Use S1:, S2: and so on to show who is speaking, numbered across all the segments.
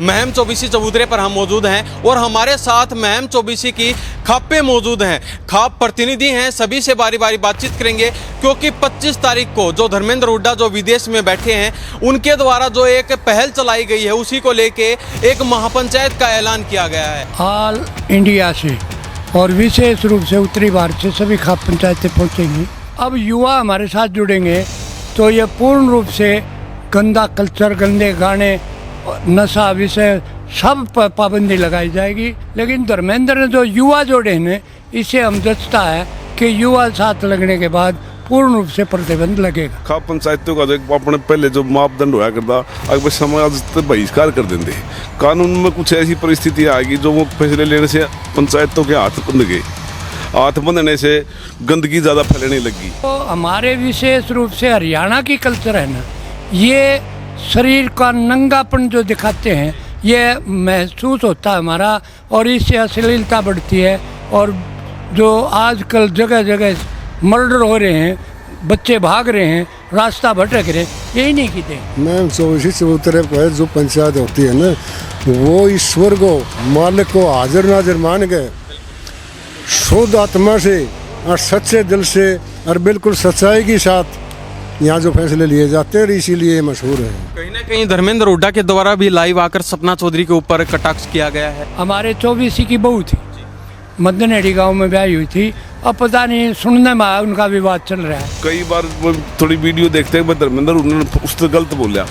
S1: महम चौबीसी चबूतरे पर हम मौजूद हैं और हमारे साथ महम चौबीसी की खापे मौजूद हैं। खाप प्रतिनिधि हैं, सभी से बारी बारी बातचीत करेंगे क्योंकि 25 तारीख को जो धर्मेंद्र हुड्डा जो विदेश में बैठे हैं उनके द्वारा जो एक पहल चलाई गई है उसी को लेके एक महापंचायत का ऐलान किया गया है।
S2: ऑल इंडिया से और विशेष रूप से उत्तरी भारत से सभी खाप पंचायतें पहुँचेंगी। अब युवा हमारे साथ जुड़ेंगे तो ये पूर्ण रूप से गंदा कल्चर, गंदे गाने, नशा विषय सब पर पाबंदी लगाई जाएगी। लेकिन धर्मेंद्र ने जो युवा जोड़े हैं इसे हम जचता है कि युवा साथ लगने के बाद पूर्ण रूप से प्रतिबंध लगेगा।
S3: खाप पंचायतों का जो अपने पहले जो मापदंड हुआ करता अगर समाज बहिष्कार कर देंगे, कानून में कुछ ऐसी परिस्थिति आएगी जो वो फैसले लेने से पंचायतों के हाथ बंध गए, हाथ बंधने से गंदगी ज़्यादा फैलने लगी।
S2: तो हमारे विशेष रूप से हरियाणा की कल्चर है ना, ये शरीर का नंगापन जो दिखाते हैं ये महसूस होता है हमारा, और इससे अश्लीलता बढ़ती है। और जो आजकल जगह जगह मर्डर हो रहे हैं, बच्चे भाग रहे हैं, रास्ता भटक रहे हैं, यही नहीं कीते।
S4: मैं चौबीसी चबूतरे पर जो पंचायत होती है ना, वो ईश्वर को, मालिक को हाजिर नाजिर मान के शुद्ध आत्मा से और सच्चे दिल से और बिल्कुल सच्चाई के साथ यहाँ जो फैसले लिए जाते हैं, इसीलिए मशहूर है।
S1: कहीं ना कहीं धर्मेंद्र हुड्डा के द्वारा भी लाइव आकर सपना चौधरी के ऊपर कटाक्ष किया गया है।
S2: हमारे चौबीसी की बहू थी, मदनेड़ी गांव में ब्याही हुई थी, अब पता नहीं सुनने में आया उनका विवाद चल रहा है।
S3: कई बार वो थोड़ी वीडियो देखते हैं धर्मेंद्र उन्होंने उससे गलत बोला।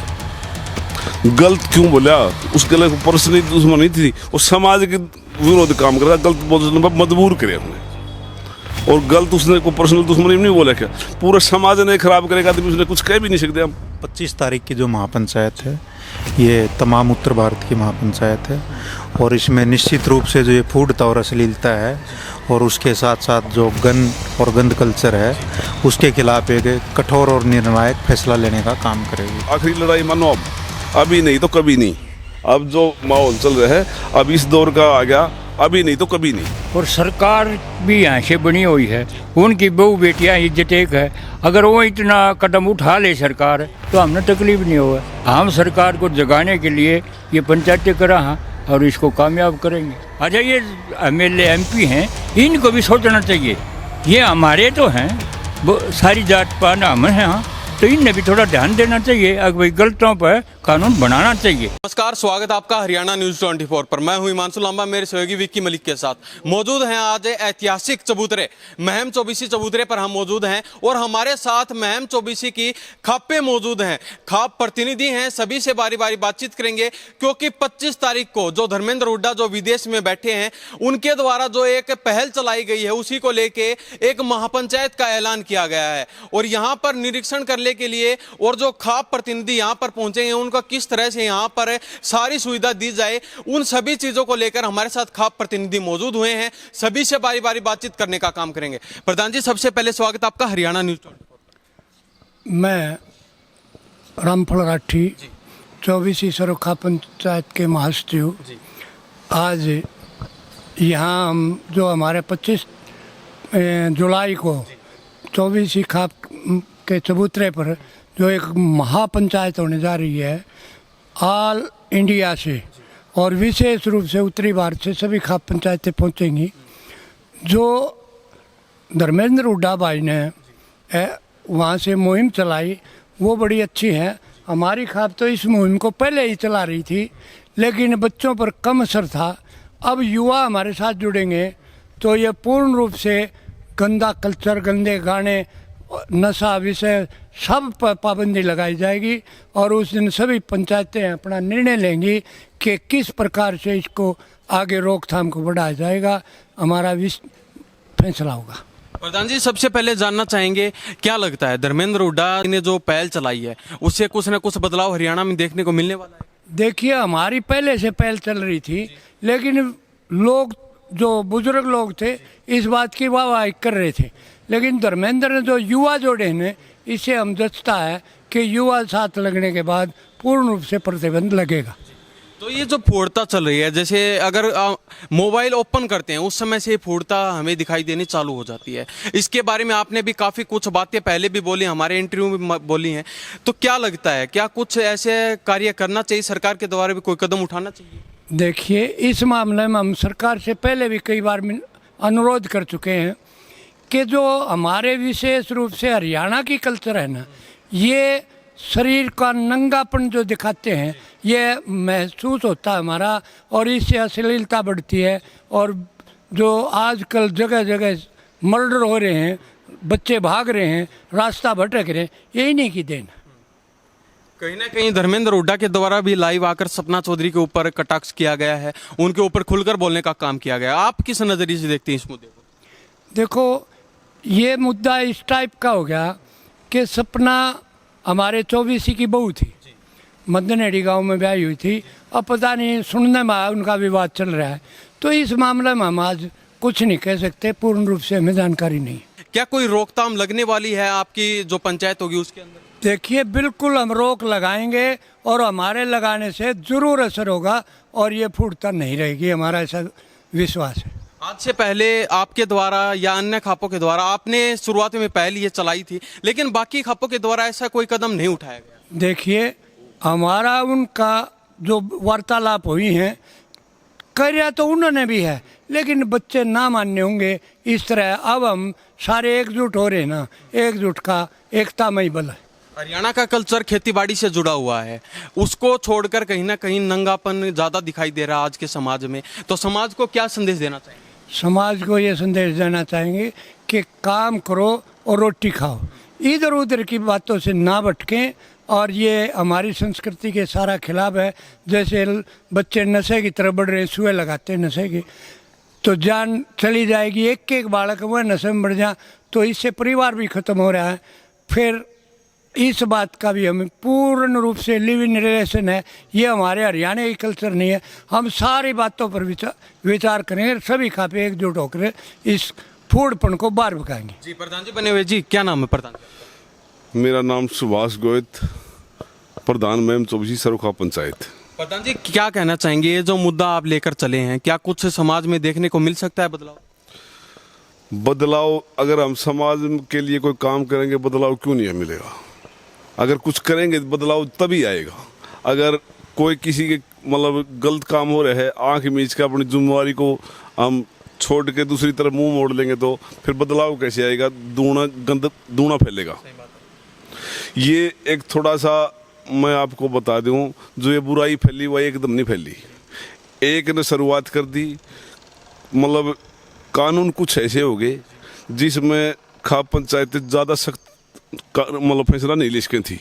S3: गलत क्यों बोला? उसके लिए पर्सनली दुश्मनी थी, वो समाज के विरोध काम कर रहा, गलत बोलने पर मजबूर करे हमने। और गलत उसने को पर्सनल दुश्मनी नहीं बोला, क्या पूरा समाज ने खराब करेगा तो उसने कुछ कह भी नहीं सकते हम।
S5: 25 तारीख की जो महापंचायत है ये तमाम उत्तर भारत की महापंचायत है और इसमें निश्चित रूप से जो ये फूडता और अश्लीलता है और उसके साथ साथ जो और गंद कल्चर है उसके खिलाफ एक कठोर और निर्णायक फैसला लेने का काम करेगी।
S3: आखिरी लड़ाई मानो अब, अभी नहीं तो कभी नहीं। अब जो माहौल चल रहा है अब इस दौर का आ गया, अभी नहीं तो कभी नहीं।
S6: और सरकार भी यहाँ से बनी हुई है, उनकी बहू बेटियाँ इज्जत एक है। अगर वो इतना कदम उठा ले सरकार तो हमने तकलीफ नहीं होगा। हम सरकार को जगाने के लिए ये पंचायतें करा हैं और इसको कामयाब करेंगे। अच्छा, ये MLA MP हैं, इनको भी सोचना चाहिए। ये हमारे तो हैं, सारी जात पात हम हैं, हाँ, तो इन्हें भी थोड़ा ध्यान देना चाहिए। अगर भाई गलतों पर कानून बनाना चाहिए।
S1: नमस्कार, स्वागत है आपका हरियाणा न्यूज 24 पर। मैं हूं हिमांशु लांबा, मेरे सहयोगी विक्की मलिक के साथ मौजूद हैं। आज ऐतिहासिक चबूतरे महम चौबीसी चबूतरे पर हम मौजूद हैं और हमारे साथ महम चौबीसी की खापे मौजूद हैं। खाप प्रतिनिधि हैं, सभी से बारी बारी बातचीत करेंगे क्योंकि 25 तारीख को जो धर्मेंद्र हुड्डा जो विदेश में बैठे हैं उनके द्वारा जो एक पहल चलाई गई है उसी को लेके एक महापंचायत का ऐलान किया गया है। और यहाँ पर निरीक्षण करने के लिए और जो खाप प्रतिनिधि यहाँ पर पहुंचेंगे उनका किस तरह से यहाँ पर सारी सुविधा दी जाए, उन सभी चीजों को लेकर हमारे साथ खाप प्रतिनिधि मौजूद हुए हैं। सभी से बारी बारी बातचीत करने का काम करेंगे। प्रधान जी, सबसे पहले स्वागत आपका हरियाणा न्यूज 24।
S2: मैं रामफल राठी, चौबीसी सरो खाप पंचायत के महासचिव। आज यहाँ हम जो हमारे 25 जुलाई को चौबीसी खाप के चबूतरे पर जो एक महापंचायत होने जा रही है, ऑल इंडिया से और विशेष रूप से उत्तरी भारत से सभी खाप पंचायतें पहुंचेंगी। जो धर्मेंद्र हुड्डा भाई ने वहाँ से मुहिम चलाई वो बड़ी अच्छी है। हमारी खाप तो इस मुहिम को पहले ही चला रही थी लेकिन बच्चों पर कम असर था। अब युवा हमारे साथ जुड़ेंगे तो ये पूर्ण रूप से गंदा कल्चर, गंदे गाने, नशा विषय सब पर पाबंदी लगाई जाएगी और उस दिन सभी पंचायतें अपना निर्णय लेंगी कि किस प्रकार से इसको आगे रोकथाम को बढ़ाया जाएगा। हमारा फैसला होगा।
S1: प्रधान जी, सबसे पहले जानना चाहेंगे क्या लगता है धर्मेंद्र हुड्डा ने जो पहल चलाई है उससे कुछ न कुछ बदलाव हरियाणा में देखने को मिलने वाला है?
S2: देखिए, हमारी पहले से पहल चल रही थी लेकिन लोग जो बुजुर्ग लोग थे इस बात की वाहवाही कर रहे थे, लेकिन धर्मेंद्र ने जो युवा जोड़े हैं इससे हम जचता है कि युवा साथ लगने के बाद पूर्ण रूप से प्रतिबंध लगेगा।
S1: तो ये जो फूडता चल रही है, जैसे अगर मोबाइल ओपन करते हैं उस समय से फूडता हमें दिखाई देनी चालू हो जाती है। इसके बारे में आपने भी काफ़ी कुछ बातें पहले भी बोली, हमारे इंटरव्यू में बोली हैं, तो क्या लगता है, क्या कुछ ऐसे कार्य करना चाहिए, सरकार के द्वारा भी कोई कदम उठाना चाहिए?
S2: देखिए, इस मामले में हम सरकार से पहले भी कई बार अनुरोध कर चुके हैं कि जो हमारे विशेष रूप से हरियाणा की कल्चर है ना, ये शरीर का नंगापन जो दिखाते हैं, ये महसूस होता है हमारा, और इससे अश्लीलता बढ़ती है। और जो आजकल जगह जगह मर्डर हो रहे हैं, बच्चे भाग रहे हैं, रास्ता भटक रहे हैं, यही नहीं की देन।
S1: कहीं ना कहीं धर्मेंद्र हुड्डा के द्वारा भी लाइव आकर सपना चौधरी के ऊपर कटाक्ष किया गया है, उनके ऊपर खुलकर बोलने का काम किया गया। आप किस नज़रिए से देखते हैं इस मुद्दे को?
S2: देखो, ये मुद्दा इस टाइप का हो गया कि सपना हमारे 24 की बहू थी, मदनहेड़ी गांव में ब्याही हुई थी। अब पता नहीं, सुनने में आया उनका विवाद चल रहा है, तो इस मामले में हम आज कुछ नहीं कह सकते, पूर्ण रूप से हमें जानकारी नहीं।
S1: क्या कोई रोकथाम लगने वाली है आपकी जो पंचायत होगी उसके अंदर?
S2: देखिए, बिल्कुल हम रोक लगाएंगे, और हमारे लगाने से ज़रूर असर होगा, और ये फूटता नहीं रहेगी, हमारा ऐसा विश्वास है।
S1: आज से पहले आपके द्वारा या अन्य खापों के द्वारा, आपने शुरुआत में पहल ये चलाई थी, लेकिन बाकी खापों के द्वारा ऐसा कोई कदम नहीं उठाया गया।
S2: देखिए, हमारा उनका जो वार्तालाप हुई हैं, कर्या तो उन्होंने भी है, लेकिन बच्चे ना मान्य होंगे इस तरह। अब हम सारे एकजुट हो रहे हैं ना, एकजुट का एकता में ही बल है।
S1: हरियाणा का कल्चर खेतीबाड़ी से जुड़ा हुआ है, उसको छोड़कर कहीं ना कहीं नंगापन ज़्यादा दिखाई दे रहा है आज के समाज में, तो समाज को क्या संदेश देना चाहिए?
S2: समाज को ये संदेश देना चाहेंगे कि काम करो और रोटी खाओ, इधर उधर की बातों से ना भटकें, और ये हमारी संस्कृति के सारा खिलाफ है। जैसे बच्चे नशे की तरफ बढ़ रहे हैं, सुए लगाते हैं नशे की, तो जान चली जाएगी। एक एक बालक वह नशे में बढ़ जाए, तो इससे परिवार भी ख़त्म हो रहा है। फिर इस बात का भी हमें पूर्ण रूप से लिव इन रिलेशन है, ये हमारे हरियाणा की कल्चर नहीं है। हम सारी बातों पर विचार करेंगे, सभी खापे एकजुट होकर इस फूडपन को बाहर भगाएंगे।
S1: जी, प्रधान जी बने हुए जी, क्या नाम है प्रधान?
S3: मेरा नाम सुभाष गोयत, प्रधान मैम 24 सरोखा पंचायत।
S1: प्रधान जी, क्या कहना चाहेंगे, ये जो मुद्दा आप लेकर चले हैं, क्या कुछ समाज में देखने को मिल सकता है बदलाव?
S3: बदलाव, अगर हम समाज के लिए कोई काम करेंगे, बदलाव क्यों नहीं मिलेगा? अगर कुछ करेंगे बदलाव तभी आएगा। अगर कोई किसी के मतलब गलत काम हो रहा है, आंख मीच के अपनी जिम्मेवारी को हम छोड़ के दूसरी तरफ मुंह मोड़ लेंगे, तो फिर बदलाव कैसे आएगा? दूना फैलेगा। ये एक थोड़ा सा मैं आपको बता दूं, जो ये बुराई फैली वह एकदम नहीं फैली, एक ने शुरुआत कर दी। मतलब कानून कुछ ऐसे हो गए जिसमें खाप पंचायतें ज़्यादा सख्त मतलब फैसला नहीं ले सकी थी।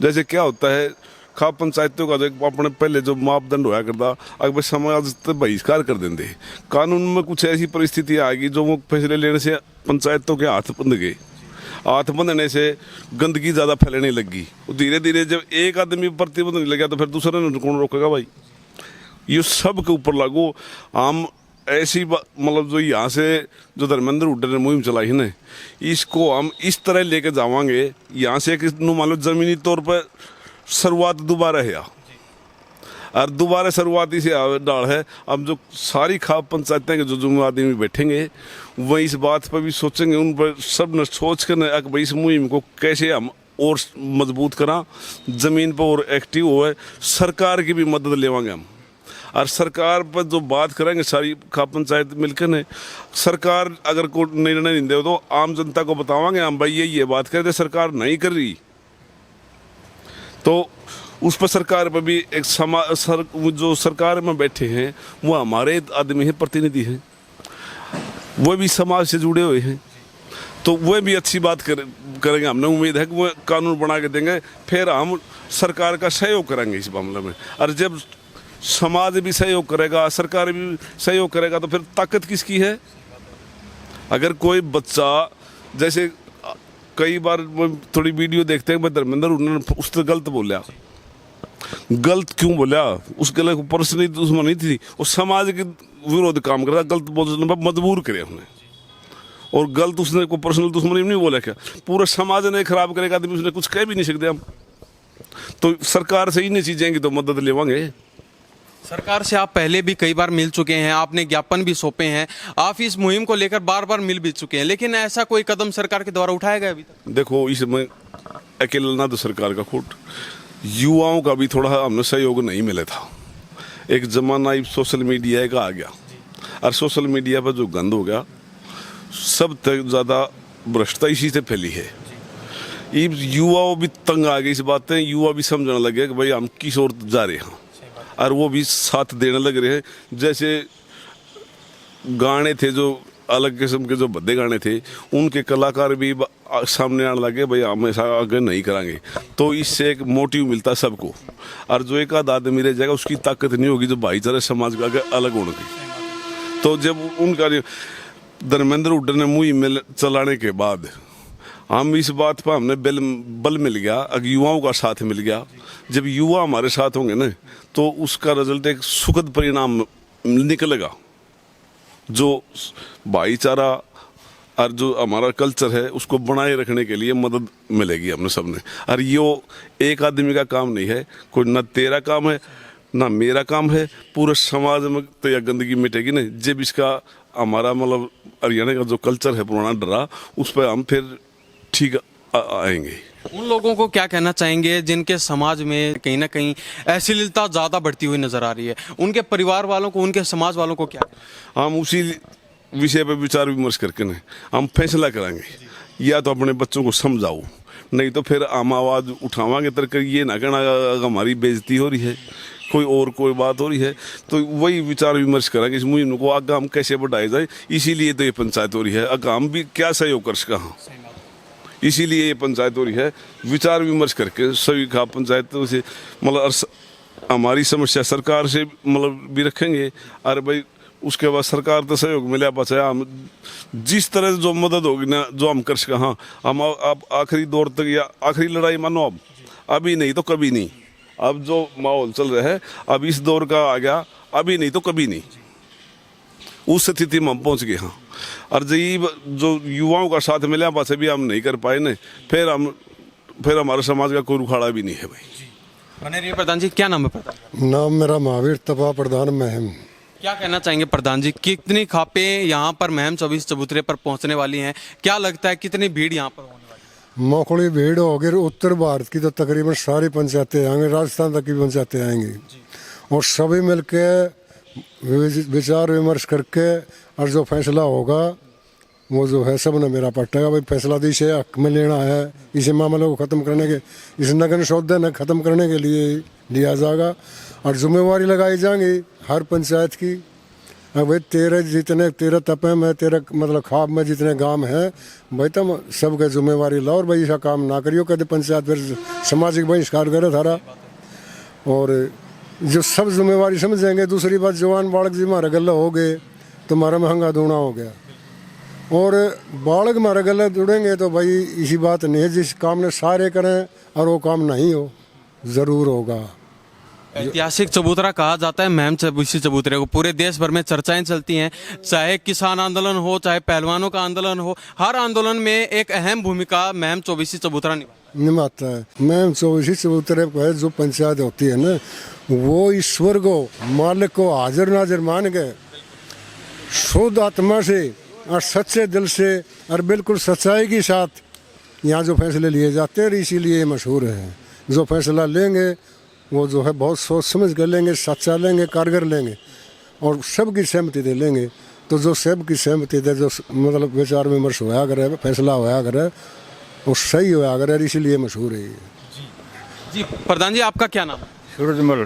S3: जैसे क्या होता है, खाप पंचायतों का जो अपने पहले जो मापदंड होया करता, अगर समाज तो बहिष्कार कर देंगे। कानून में कुछ ऐसी परिस्थिति आ गई जो वो फैसले लेने से पंचायतों के हाथ बंध गए। हाथ बंधने से गंदगी ज़्यादा फैलने लगी। धीरे धीरे जब एक आदमी प्रतिबंध नहीं लगा, तो फिर दूसरे ने कौन रोकेगा भाई? ये सब के ऊपर लागू। हम ऐसी मतलब जो यहाँ से जो धर्मेंद्र हुड्डा ने मुहिम चलाई है ना, इसको हम इस तरह लेके जावांगे। यहाँ से मान लो जमीनी तौर पर शुरुआत दोबारा है, और दोबारा शुरुआती से डाल है। अब जो सारी खाप पंचायतें के जो जुम्मे आदमी बैठेंगे, वह इस बात पर भी सोचेंगे, उन पर सब ने सोच कर भाई इस मुहिम को कैसे हम और मजबूत करा, ज़मीन पर और एक्टिव हुए। सरकार की भी मदद लेवांगे हम, और सरकार पर जो बात करेंगे सारी खाप पंचायत मिलकर ने, सरकार अगर कोई निर्णय नहीं दे तो आम जनता को बतावांगे हम, भाई ये बात करते सरकार नहीं कर रही, तो उस पर सरकार पर भी एक जो सरकार में बैठे हैं वो हमारे आदमी हैं, प्रतिनिधि हैं, वो भी समाज से जुड़े हुए हैं, तो वो भी अच्छी बात करेंगे। हमने उम्मीद है कि वो कानून बना के देंगे, फिर हम सरकार का सहयोग करेंगे इस मामले में। और जब समाज भी सहयोग करेगा, सरकार भी सहयोग करेगा, तो फिर ताकत किसकी है? अगर कोई बच्चा, जैसे कई बार थोड़ी वीडियो देखते हैं, धर्मेंद्र उन्होंने उस पर गलत बोला। गलत क्यों बोला? उसके लिए पर्सनली दुश्मनी थी, वो समाज के विरोध काम कर रहा, गलत बोलने पर मजबूर करे उन्हें। और गलत उसने कोई पर्सनल दुश्मनी नहीं बोला, क्या पूरा समाज ने खराब करेगा आदमी, उसने कुछ कह भी नहीं सकते हम। तो सरकार से इन चीजें की तो मदद लेवांगे।
S1: सरकार से आप पहले भी कई बार मिल चुके हैं, आपने ज्ञापन भी सौंपे हैं, आप इस मुहिम को लेकर बार बार मिल भी चुके हैं, लेकिन ऐसा कोई कदम सरकार के द्वारा उठाया गया अभी तक?
S3: देखो, इसमें अकेला ना तो सरकार का खोट, युवाओं का भी थोड़ा हमने सहयोग नहीं मिला था। एक जमाना सोशल मीडिया का आ गया, और सोशल मीडिया पर जो गंद हो गया, सब तक ज़्यादा भ्रष्टता इसी से फैली है। ये युवाओं भी तंग आ गई इस बात है, युवा भी समझने लगे कि भाई हम किस ओर जा रहे हैं, और वो भी साथ देने लग रहे हैं। जैसे गाने थे जो अलग किस्म के, जो भद्दे गाने थे, उनके कलाकार भी सामने आने लगे, भाई हम ऐसा आगे नहीं करांगे। तो इससे एक मोटिव मिलता सबको, और जो एक आध आदमी रह जाएगा उसकी ताकत नहीं होगी जो भाईचारे समाज का आगे अलग होने की। तो जब उनका धर्मेंद्र हुड्डा ने मुहिम चलाने के बाद हम इस बात पर हमने बल मिल गया, अगर युवाओं का साथ मिल गया। जब युवा हमारे साथ होंगे ना, तो उसका रिजल्ट एक सुखद परिणाम निकलेगा। जो भाईचारा और जो हमारा कल्चर है उसको बनाए रखने के लिए मदद मिलेगी हमने सबने। और ये एक आदमी का काम नहीं है, कोई ना तेरा काम है ना मेरा काम है, पूरे समाज में तो यह गंदगी मिटेगी नहीं जब इसका हमारा मतलब हरियाणा का जो कल्चर है पुराना डरा, उस पर हम फिर ठीक आएंगे।
S1: उन लोगों को क्या कहना चाहेंगे जिनके समाज में कहीं ना कहीं अश्लीलता ज़्यादा बढ़ती हुई नजर आ रही है? उनके परिवार वालों को, उनके समाज वालों को क्या?
S3: हम उसी विषय पर विचार विमर्श करके ना हम फैसला करांगे। या तो अपने बच्चों को समझाओ, नहीं तो फिर हम आवाज़ उठावांगे। तरक ये ना कहना हमारी बेइज्जती हो रही है, कोई बात हो रही है, तो वही विचार विमर्श करेंगे इस मुहिम को आगे हम कैसे बढ़ाए जाए। इसीलिए तो ये पंचायत हो रही है, आगे हम भी क्या सहयोग कर सका, इसीलिए ये पंचायत हो रही है। विचार विमर्श करके सभी का पंचायत से मतलब हमारी समस्या सरकार से मतलब भी रखेंगे, और भाई उसके बाद सरकार तो सहयोग मिला बचाया, हम जिस तरह से जो मदद होगी ना जो हम कर सका। हाँ, हम अब आखिरी दौर तक या आखिरी लड़ाई मानो अब अभी नहीं तो कभी नहीं। अब जो माहौल चल रहा है, अब इस दौर का आ गया, अभी नहीं तो कभी नहीं, उस स्थिति में हम पहुंच गए। हाँ, और जो युवाओं का साथ मिला पास भी हम नहीं कर पाए ना, फिर हमारे समाज का कोई उखाड़ा भी नहीं है। भाई
S1: बने रहिए प्रधान जी। क्या नाम है प्रधान?
S4: नाम मेरा महावीर तपा प्रधान महम।
S1: क्या कहना चाहेंगे प्रधान जी, कितनी खापें यहाँ पर महम 24 चबूतरे पर पहुँचने वाली हैं? क्या लगता है कितनी भीड़ यहाँ पर होने वाली है?
S4: मोखड़ी भीड़ होगी। उत्तर भारत की तो तकरीबन सारी पंचायतें आएंगी, राजस्थान तक की पंचायतें आएंगी, और सभी मिलके विचार विमर्श करके और जो फैसला होगा वो जो है सब ने मेरा पट्टेगा। भाई फैसला तो इसे हक में लेना है, इसे मामले को ख़त्म करने के, इस नगन शोधन ख़त्म करने के लिए लिया जाएगा, और जिम्मेवारी लगाई जाएंगी हर पंचायत की। भाई तेरह तपे में तेरह मतलब खाब में जितने गांव हैं, भाई तुम सबके जिम्मेवारी लो, और भाई ऐसा काम ना करियो कहते पंचायत फिर सामाजिक बहिष्कार करे थारा। और जो सब जिम्मेवारी समझेंगे। दूसरी बात, जवान बालक जी हमारे गले हो गए तो हमारा महंगा दूना हो गया, और बालक हमारे गले जुड़ेंगे तो भाई इसी बात नहीं है जिस काम ने सारे करें और वो काम नहीं हो, ज़रूर होगा।
S1: ऐतिहासिक चबूतरा कहा जाता है महम 24 चबूतरे को। पूरे देश भर में चर्चाएं चलती हैं, चाहे किसान आंदोलन हो, चाहे पहलवानों का आंदोलन हो, हर आंदोलन में एक अहम भूमिका महम 24 चबूतरा
S4: निभाता है। महम 24 चबूतरे पर जो पंचायत होती है ना, वो ईश्वर को, मालिक को हाजिर नाजिर मान के शुद्ध आत्मा से और सच्चे दिल से और बिल्कुल सच्चाई के साथ यहाँ जो फैसले लिए जाते हैं, इसीलिए मशहूर है। जो फैसला लेंगे वो जो है बहुत सोच समझ कर लेंगे, सच्चा लेंगे, कारगर लेंगे, और सबकी सहमति दे लेंगे। तो जो सबकी सहमति दे, जो मतलब विचार विमर्श होया करे, फैसला होया करे, वो सही होया करे, इसीलिए मशहूर है।
S1: जी प्रधान जी, आपका क्या नाम है?
S6: सूरजमल।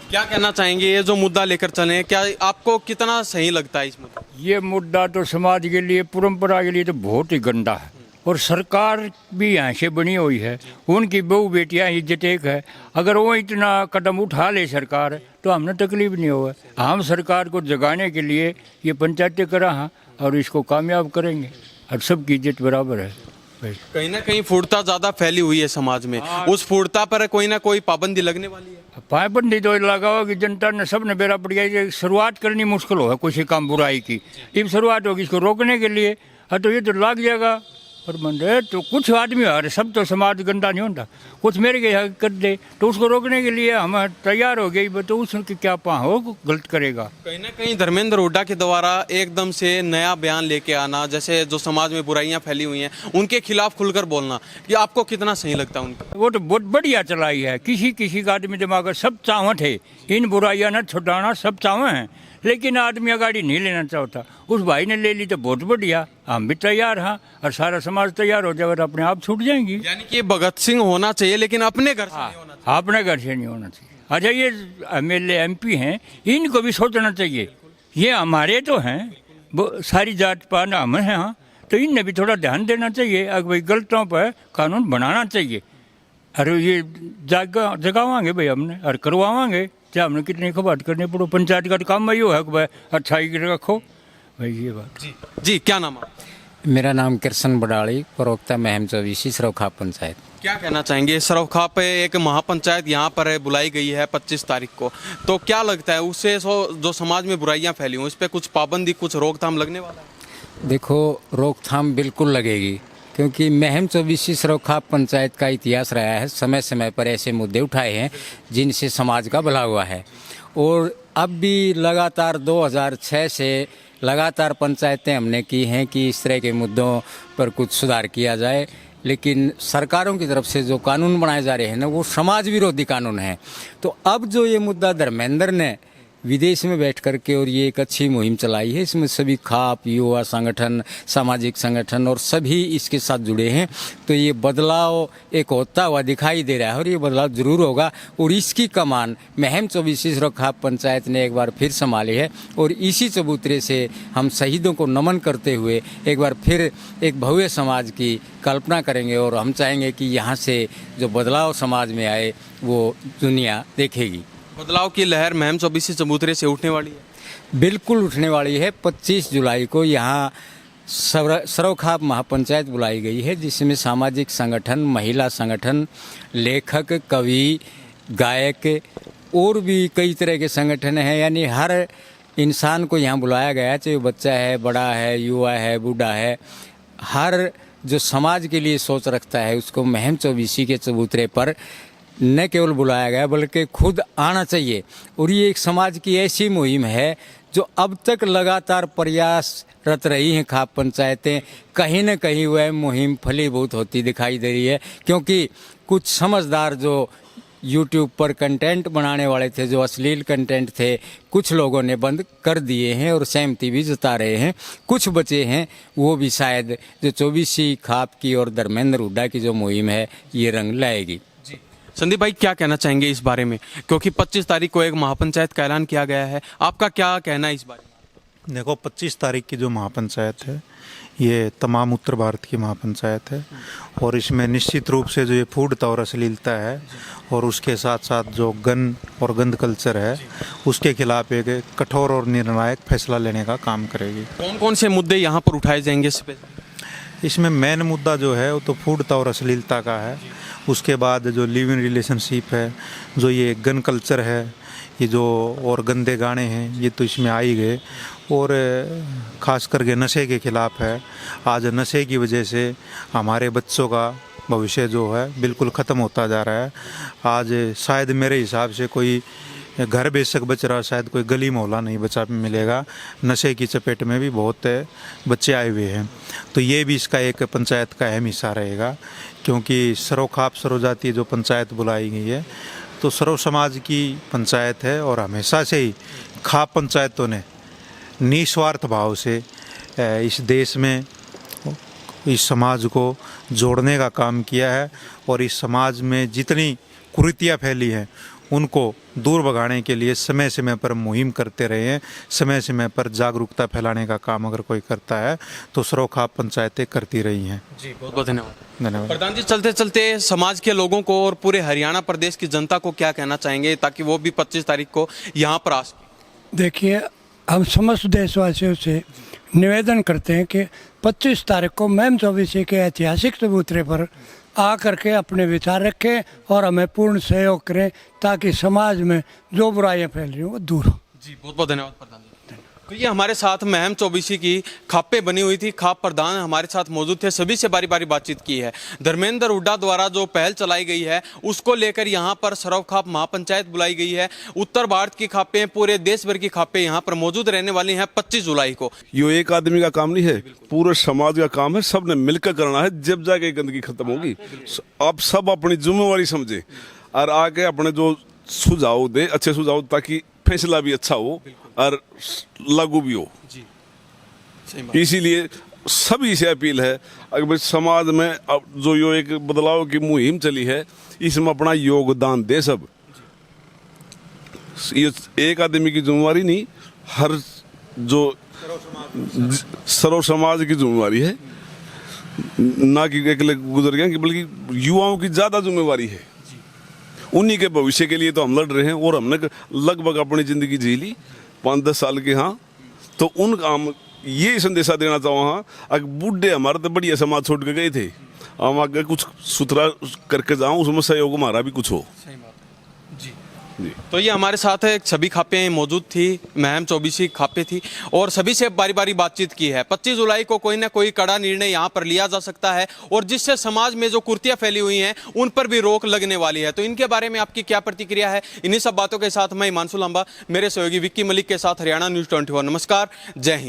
S1: क्या कहना चाहेंगे, ये जो मुद्दा लेकर चले, क्या आपको कितना सही लगता है इस मुद्दा?
S6: ये मुद्दा तो समाज के लिए, परंपरा के लिए तो बहुत ही गंदा है, और सरकार भी यहाँ से बनी हुई है, उनकी बहू बेटियाँ इज्जत एक है। अगर वो इतना कदम उठा ले सरकार, तो हमने तकलीफ नहीं हुआ। हम सरकार को जगाने के लिए ये पंचायतें करा हैं, और इसको कामयाब करेंगे, और सबकी इज्जत बराबर है।
S1: कहीं ना कहीं फूटता ज्यादा फैली हुई है समाज में, उस फूटता पर कोई ना कोई पाबंदी लगने वाली है।
S6: पाबंदी तो लगाओ कि जनता ने सब ने बेरा पड़ गया। ये शुरुआत करनी मुश्किल हो है किसी काम बुराई की, अब शुरुआत होगी इसको रोकने के लिए, तो ये तो लग जाएगा, प्रबंध है तो कुछ आदमी अरे सब तो समाज गंदा नहीं होता, कुछ मेरे के कर दे तो उसको रोकने के लिए हम तैयार हो गए, तो उसके क्या पाँ हो गलत करेगा।
S1: कहीं ना कहीं धर्मेंद्र हुड्डा के द्वारा एकदम से नया बयान लेके आना, जैसे जो समाज में बुराइयां फैली हुई हैं उनके खिलाफ खुलकर बोलना, ये आपको कितना सही लगता है उनका?
S6: वो तो बहुत बढ़िया चलाई है। किसी का आदमी दिमाग सब चावट है, इन बुराइयां न छुटाना सब चावे हैं, लेकिन आदमी गाड़ी नहीं लेना चाहता। उस भाई ने ले ली तो बहुत बढ़िया, हम भी तैयार हैं और सारा समाज तैयार हो जाएगा, अपने आप छूट जाएंगी।
S1: यानी कि भगत सिंह होना चाहिए लेकिन अपने घर से नहीं होना चाहिए।
S6: अपने घर से नहीं होना चाहिए। अच्छा, ये MLA MP हैं, इनको भी सोचना चाहिए, ये हमारे तो हैं, सारी जात पात हम हैं, हाँ, तो इनने भी थोड़ा ध्यान देना चाहिए। अगर भाई गलतों पर कानून बनाना चाहिए। अरे ये जगावांगे भाई हमने और करवावांगे, चाहे हमने कितनी खबात करनी पड़ो। पंचायत का काम यो है कि भाई अच्छाई रखो भाई, ये बात।
S1: जी क्या नाम है?
S7: मेरा नाम कृष्ण बडाली, प्रवक्ता महम 24 सरौखा पंचायत।
S1: क्या कहना चाहेंगे? सरौखा पे एक महापंचायत यहाँ पर बुलाई गई है 25 तारीख को, तो क्या लगता है उससे जो समाज में बुराइयां फैली हुई, उस पर कुछ पाबंदी, कुछ रोकथाम लगने वाला है?
S7: देखो, रोकथाम बिल्कुल लगेगी, क्योंकि महम 24 सरौखा पंचायत का इतिहास रहा है। समय समय पर ऐसे मुद्दे उठाए हैं जिनसे समाज का भला हुआ है, और अब भी लगातार 2006 से लगातार पंचायतें हमने की हैं कि इस तरह के मुद्दों पर कुछ सुधार किया जाए, लेकिन सरकारों की तरफ से जो कानून बनाए जा रहे हैं ना, वो समाज विरोधी कानून हैं। तो अब जो ये मुद्दा धर्मेंद्र ने विदेश में बैठ करके और ये एक अच्छी मुहिम चलाई है, इसमें सभी खाप, युवा संगठन, सामाजिक संगठन और सभी इसके साथ जुड़े हैं, तो ये बदलाव एक होता हुआ दिखाई दे रहा है और ये बदलाव जरूर होगा। और इसकी कमान महम 24 सरौखा पंचायत ने एक बार फिर संभाली है, और इसी चबूतरे से हम शहीदों को नमन करते हुए एक बार फिर एक भव्य समाज की कल्पना करेंगे, और हम चाहेंगे कि यहाँ से जो बदलाव समाज में आए वो दुनिया देखेगी।
S1: बदलाव की लहर महम 24 चबूतरे से उठने वाली है?
S7: बिल्कुल उठने वाली है। 25 जुलाई को यहाँ सरौखा महापंचायत बुलाई गई है, जिसमें सामाजिक संगठन, महिला संगठन, लेखक, कवि, गायक और भी कई तरह के संगठन हैं। यानी हर इंसान को यहाँ बुलाया गया है, चाहे बच्चा है, बड़ा है, युवा है, बूढ़ा है, हर जो समाज के लिए सोच रखता है उसको महम 24 के चबूतरे पर न केवल बुलाया गया बल्कि खुद आना चाहिए। और ये एक समाज की ऐसी मुहिम है जो अब तक लगातार प्रयासरत रही हैं खाप पंचायतें, कहीं न कहीं वह मुहिम फलीभूत होती दिखाई दे रही है, क्योंकि कुछ समझदार जो YouTube पर कंटेंट बनाने वाले थे, जो अश्लील कंटेंट थे, कुछ लोगों ने बंद कर दिए हैं और सहमति भी जता रहे हैं। कुछ बचे हैं, वो भी शायद जो 24 खाप की और धर्मेंद्र हुड्डा की जो मुहिम है ये रंग लाएगी।
S1: संदीप भाई क्या कहना चाहेंगे इस बारे में, क्योंकि 25 तारीख को एक महापंचायत का ऐलान किया गया है, आपका क्या कहना है इस बारे में?
S5: देखो, 25 तारीख की जो महापंचायत है ये तमाम उत्तर भारत की महापंचायत है, और इसमें निश्चित रूप से जो ये फूडता और अश्लीलता है और उसके साथ साथ जो गन और गंद कल्चर है उसके खिलाफ एक कठोर और निर्णायक फैसला लेने का काम करेगी।
S1: कौन कौन से मुद्दे यहाँ पर उठाए जाएंगे इस पे?
S5: इसमें मेन मुद्दा जो है वो तो फूडता और अश्लीलता का है। उसके बाद जो लिव इन रिलेशनशिप है, जो ये गन कल्चर है, ये जो और गंदे गाने हैं, ये तो इसमें आ ही गए। और ख़ास करके नशे के ख़िलाफ़ है। आज नशे की वजह से हमारे बच्चों का भविष्य जो है बिल्कुल ख़त्म होता जा रहा है। आज शायद मेरे हिसाब से कोई घर बेशक बच रहा, शायद कोई गली मोहल्ला नहीं बचा मिलेगा। नशे की चपेट में भी बहुत बच्चे आए हुए हैं। तो ये भी इसका एक पंचायत का अहम हिस्सा रहेगा, क्योंकि सरौखाप सरौजाती जो पंचायत बुलाई गई है तो सर्व समाज की पंचायत है, और हमेशा से ही खाप पंचायतों ने निस्वार्थ भाव से इस देश में इस समाज को जोड़ने का काम किया है, और इस समाज में जितनी कुरीतियाँ फैली हैं उनको दूर भगाने के लिए समय समय पर मुहिम करते रहे हैं। समय समय पर जागरूकता फैलाने का काम अगर कोई करता है तो सरौखाप पंचायतें करती रही हैं।
S1: जी बहुत बहुत धन्यवाद।
S5: धन्यवाद।
S1: प्रधान जी, चलते चलते समाज के लोगों को और पूरे हरियाणा प्रदेश की जनता को क्या कहना चाहेंगे ताकि वो भी 25 तारीख को यहाँ पर आ सके?
S2: देखिए, हम समस्त देशवासियों से निवेदन करते हैं कि 25 तारीख को महम 24 के ऐतिहासिक चबूतरे पर आ करके अपने विचार रखें और हमें पूर्ण सहयोग करें, ताकि समाज में जो बुराइयां फैल रही हैं वो दूर हो।
S1: जी बहुत बहुत धन्यवाद प्रधान जी। तो ये हमारे साथ महम चौबीसी की खापें बनी हुई थी, खाप प्रधान हमारे साथ मौजूद थे, सभी से बारी बारी बातचीत की है। धर्मेंद्र हुड्डा द्वारा जो पहल चलाई गई है उसको लेकर यहाँ पर सरव खाप महापंचायत बुलाई गई है। उत्तर भारत की खापें, पूरे देश भर की खापें यहाँ पर मौजूद रहने वाली हैं 25 जुलाई को।
S3: ये एक आदमी का काम नहीं है, पूरे समाज का काम है, सबने मिलकर करना है, जब जाके गंदगी खत्म होगी। आप सब अपनी जिम्मेवारी समझे और आके अपने जो सुझाव दे, अच्छे सुझाव, ताकि फैसला भी अच्छा हो और लागू भी हो। इसीलिए सभी से अपील है, अगर समाज में अब जो यो एक बदलाव की मुहिम चली है, इसमें अपना योगदान दे सब। ये एक आदमी की जिम्मेवारी नहीं, हर जो सर्व समाज की जिम्मेवारी है, ना कि अकेले गुजर गए, बल्कि युवाओं की ज्यादा जिम्मेवारी है। उन्हीं के भविष्य के लिए तो हम लड़ रहे हैं और हमने लगभग अपनी जिंदगी जी ली 5-10 साल के। हाँ, तो उन हम ये संदेशा देना चाहूँ, हाँ, अगर बूढ़े हमारे तो बढ़िया समाज छोड़ के गए थे, हम आगे कुछ सुथरा करके जाऊँ, उसमें सहयोग हमारा भी कुछ हो। जी।
S1: तो ये हमारे साथ सभी खापें मौजूद थी, महम चौबीसी खापें थी और सभी से बारी बारी बातचीत की है। 25 जुलाई को कोई ना कोई कड़ा निर्णय यहाँ पर लिया जा सकता है और जिससे समाज में जो कुर्तियां फैली हुई हैं उन पर भी रोक लगने वाली है। तो इनके बारे में आपकी क्या प्रतिक्रिया है? इन्हीं सब बातों के साथ मैं हिमांशु लांबा, मेरे सहयोगी विक्की मलिक के साथ हरियाणा न्यूज़ 24। नमस्कार, जय हिंद।